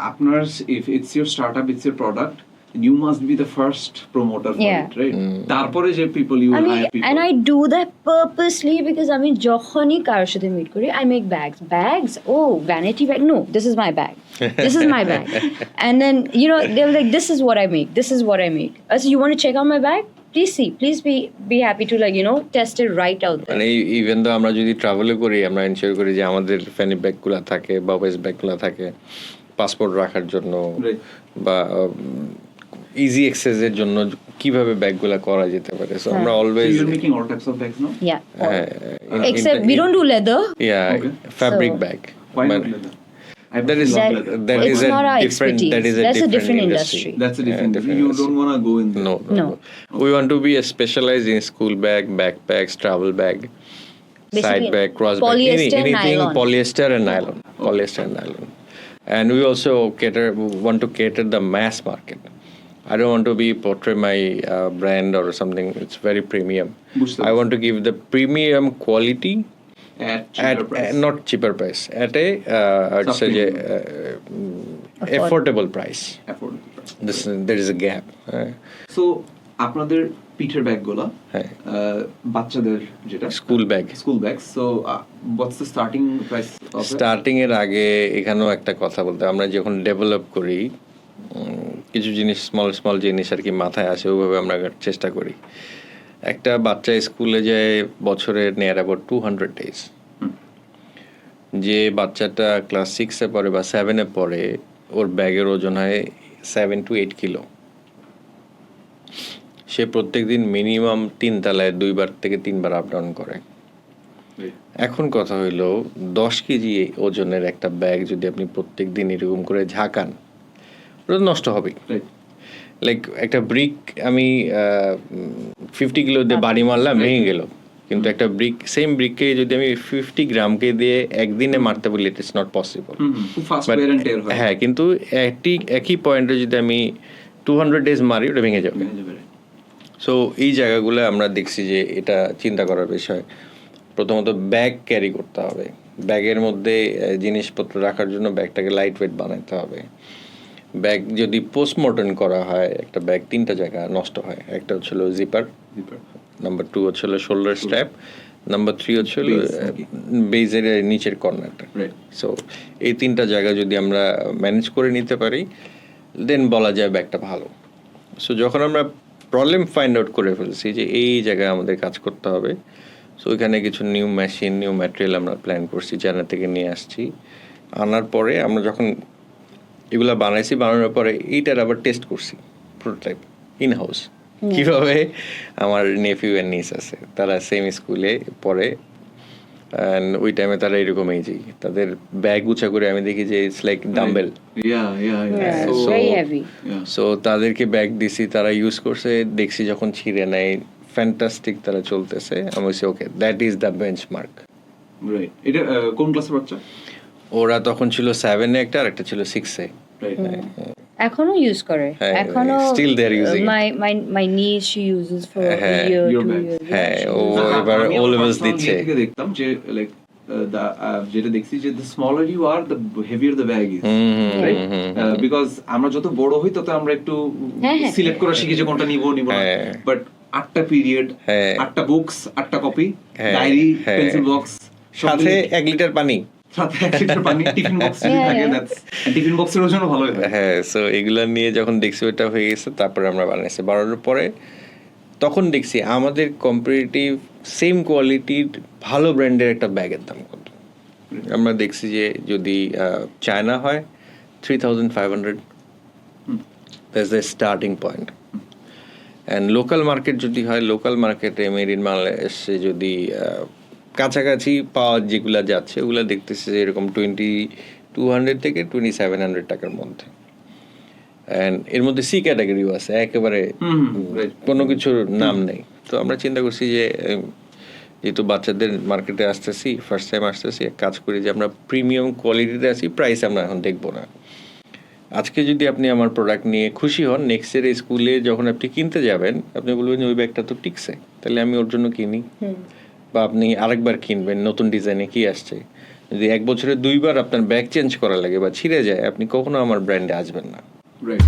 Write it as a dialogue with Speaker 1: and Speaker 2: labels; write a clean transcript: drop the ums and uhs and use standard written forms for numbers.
Speaker 1: আপনার if it's your startup, it's your product, you must be the first promoter for
Speaker 2: Yeah.
Speaker 1: it, right? তারপরে যে people you
Speaker 2: I
Speaker 1: will
Speaker 2: mean,
Speaker 1: hire people.
Speaker 2: and I do that purposely because I mean, যখনই কারোর সাথে meet করি, I make bags. Oh, vanity bag. No, this is my bag. This is my bag. And then they're like, this is what I make. This is what I make. So you want to check out my bag? Please see. Please be happy to test it right out there.
Speaker 3: মানে even তো আমরা যদি ট্রাভেলও করি আমরা ensure করি যে আমাদের ফ্যানি ব্যাগগুলো থাকে বা ওয়েস্ট ব্যাগগুলো থাকে পাসপোর্ট রাখার জন্য
Speaker 1: Right.
Speaker 3: বা ইজি অ্যাক্সেসের জন্য কিভাবে ব্যাগগুলো করা যেতে পারে সো আমরা
Speaker 1: So
Speaker 3: always
Speaker 1: you're making all types of bags now?
Speaker 2: Yeah. Except we don't do leather.
Speaker 1: Okay.
Speaker 3: Fabric
Speaker 2: So-
Speaker 3: bag
Speaker 1: Why not leather? I
Speaker 3: that is
Speaker 1: love leather.
Speaker 3: that
Speaker 1: Why
Speaker 3: is
Speaker 2: It's
Speaker 1: not?
Speaker 2: not our
Speaker 3: a different
Speaker 2: expertise. That's a different industry.
Speaker 1: That's a different.
Speaker 3: different
Speaker 1: You
Speaker 3: industry.
Speaker 1: don't want to go in there.
Speaker 3: No.
Speaker 2: No.
Speaker 3: We want to be specialized in school bag, backpacks, travel bag,
Speaker 2: Basically,
Speaker 3: side bag, cross bag,
Speaker 2: polyester,
Speaker 3: anything
Speaker 2: nylon.
Speaker 3: polyester and nylon. Polyester and nylon. And we also want to cater the mass market. I don't want to portray my brand or something. It's very premium.
Speaker 1: বুঝতে
Speaker 3: I want to give the premium quality
Speaker 1: At cheaper price.
Speaker 3: not cheaper price at a I'd say affordable price.
Speaker 1: Affordable price.
Speaker 3: There is a gap.
Speaker 1: So আপনাদের পিঠের ব্যাগগুলো
Speaker 3: হ্যাঁ
Speaker 1: বাচ্চাদের যেটা
Speaker 3: school bag
Speaker 1: school bag so what's the starting price of it?
Speaker 3: Starting এর আগে এখানেও একটা কথা বলতে আমরা যখন ডেভেলপ করি কিছু জিনিস স্মল জিনিস আর কি মাথায় আসে ওইভাবে আমরা চেষ্টা করি একটা বাচ্চা স্কুলে যায় বছরে নিয়ার অ্যাবাউট 200 ডেজ যে বাচ্চাটা ক্লাস 6-এ পড়ে বা 7-এ পড়ে ওর ব্যাগের ওজন হয় 7 to 8 কিলো সে প্রত্যেকদিন মিনিমাম 3 তলায় 2 থেকে 3 বার আপ ডাউন করে এখন কথা হইলো 10 কেজি ওজনের একটা ব্যাগ যদি আপনি প্রত্যেকদিন এরকম করে ঝাঁকান ওটা নষ্ট হবে
Speaker 1: Right.
Speaker 3: লাইক একটা ব্রিক আমি 50 কিলো দিয়ে বাড়ি মারলাম ভেঙে গেল কিন্তু একটা সেম ব্রিককে যদি আমি 50 গ্রামকে দিয়ে একদিনে মারতে বলি ইটস নট পসিবল
Speaker 1: খুব ফাস্ট wear and tear হয়
Speaker 3: হ্যাঁ কিন্তু একই পয়েন্টে যদি আমি 200 ডেজ মারি ওটা ভেঙে যাবে সো এই জায়গাগুলো আমরা দেখছি যে এটা চিন্তা করার বিষয় প্রথমত ব্যাগ ক্যারি করতে হবে ব্যাগের মধ্যে জিনিসপত্র রাখার জন্য ব্যাগটাকে লাইট ওয়েট বানাতে হবে ব্যাগ যদি পোস্টমর্টম করা হয় একটা ব্যাগ 3টা জায়গা নষ্ট হয় একটা হচ্ছিল জিপার নাম্বার 2 হচ্ছিল শোল্ডার স্ট্র্যাপ নাম্বার 3 হচ্ছিল বেজের নিচের কর্নারটা সো এই 3টা জায়গা যদি আমরা ম্যানেজ করে নিতে পারি দেন বলা যায় ব্যাগটা ভালো সো যখন আমরা প্রবলেম ফাইন্ড আউট করে ফেলছি যে এই জায়গায় আমাদের কাজ করতে হবে সো ওইখানে কিছু নিউ মেশিন নিউ ম্যাটেরিয়াল আমরা প্ল্যান করছি চায়না থেকে নিয়ে আসছি আনার পরে আমরা যখন এগুলা বানানোর পরে এইটার আবার টেস্ট করছি প্রোটোটাইপ ইন হাউস কীভাবে আমার নেফিউ অ্যান্ড নিস আছে তারা সেম স্কুলে পড়ে অ্যান্ড ওই টাইমে তারা এরকম এইজেই তাদের ব্যাগ উঁচা করে আমি দেখি যে it's like dumbbell
Speaker 2: Very heavy.
Speaker 3: So তাদেরকে ব্যাগ দিছি তারা ইউজ করছে দেখছি যখন ছিঁড়ে নেয় ফ্যান্টাস্টিক তারা চলতেছে আমি বলছি okay that is the benchmark
Speaker 1: right এটা কোন ক্লাসের বাচ্চা
Speaker 3: ওরা তখন ছিল 7-এ একটা আর একটা ছিল 6-এ
Speaker 2: এখনো ইউজ করে এখনো
Speaker 3: still they are using
Speaker 2: my niece she uses for a
Speaker 3: হ্যাঁ,
Speaker 2: year
Speaker 1: your
Speaker 2: 2
Speaker 1: bag.
Speaker 2: years
Speaker 3: হ্যাঁ ও
Speaker 1: আমি
Speaker 3: এবার
Speaker 1: আমার
Speaker 3: ও লেভেলস
Speaker 1: personal
Speaker 3: দিচ্ছে
Speaker 1: ইয়ে থেকে দেখতাম যে লাইক যেটা দেখছি যে the smaller you are the heavier the bag is right because আমরা যত বড় হই তত আমরা একটু সিলেক্ট করা শিখি যে কোনটা নিব না বাট 8টা পিরিয়ড 8টা বুকস 8টা কপি ডায়েরি পেন্সিল বক্স
Speaker 3: সাথে 1 লিটার পানি
Speaker 1: সাথে 1 লিটার পানি টিফিন বক্স থাকে দ্যাটস টিফিন বক্সের ওজনও ভালো হয়
Speaker 3: হ্যাঁ সো এগুলা নিয়ে যখন দেখছি ওটা হয়ে গেছে তারপরে আমরা বানাইছি বানানোর পরে তখন দেখছি আমাদের কম্পারেটিভ সেম কোয়ালিটির ভালো ব্র্যান্ডের একটা ব্যাগের দাম কত আমরা দেখছি যে যদি চায়না হয় 3500 that's the starting point and local market যদি হয় লোকাল মার্কেটে মেড ইন বাংলাদেশে যদি কাছাকাছি পাওয়া যেগুলো যাচ্ছে ওগুলো দেখতেছি যে এরকম 2200 থেকে 2700 টাকার মধ্যে অ্যান্ড এর মধ্যে সি ক্যাটাগরিও আছে একেবারে কোনো কিছুর নাম নেই তো আমরা চিন্তা করছি যে যেহেতু বাচ্চাদের মার্কেটে আসতেছি ফার্স্ট টাইম আসতেছি কাজ করি যে আমরা প্রিমিয়াম কোয়ালিটিতে আছি প্রাইস আমরা এখন দেখবো না আজকে যদি আপনি আমার প্রোডাক্ট নিয়ে খুশি হন নেক্সট ইয়ার স্কুলে যখন আপনি কিনতে যাবেন আপনি বলবেন ওই ব্যাগটা তো টিকছে তাহলে আমি ওর জন্য কিনি বা আপনি আরেকবার কিনবেন নতুন ডিজাইনে কি আসছে যদি 1 বছরে 2 বার আপনার ব্যাগ চেঞ্জ করা লাগে বা ছিঁড়ে যায়, আপনি কখনো আমার ব্র্যান্ডে আসবেন না।
Speaker 1: রাইট।